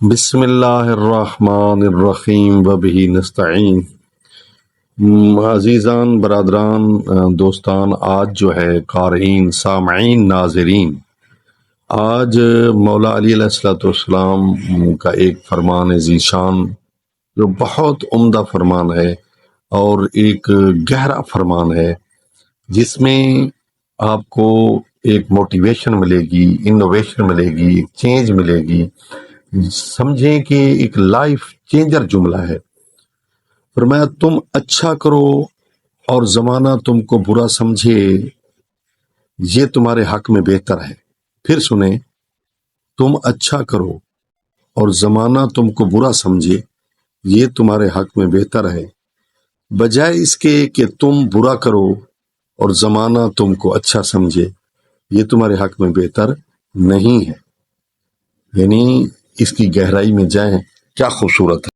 بسم اللہ الرحمن الرحیم وبہ نستعین۔ عزیزان، برادران، دوستان، آج جو ہے قارئین، سامعین، ناظرین، آج مولا علی علیہ الصلوۃ والسلام کا ایک فرمان ذیشان جو بہت عمدہ فرمان ہے اور ایک گہرا فرمان ہے، جس میں آپ کو ایک موٹیویشن ملے گی، انوویشن ملے گی، ایک چینج ملے گی۔ سمجھیں کہ ایک لائف چینجر جملہ ہے۔ فرمایا تم اچھا کرو اور زمانہ تم کو برا سمجھے، یہ تمہارے حق میں بہتر ہے۔ پھر سنیں، تم اچھا کرو اور زمانہ تم کو برا سمجھے، یہ تمہارے حق میں بہتر ہے، بجائے اس کے کہ تم برا کرو اور زمانہ تم کو اچھا سمجھے، یہ تمہارے حق میں بہتر نہیں ہے۔ یعنی اس کی گہرائی میں جائیں، کیا خوبصورت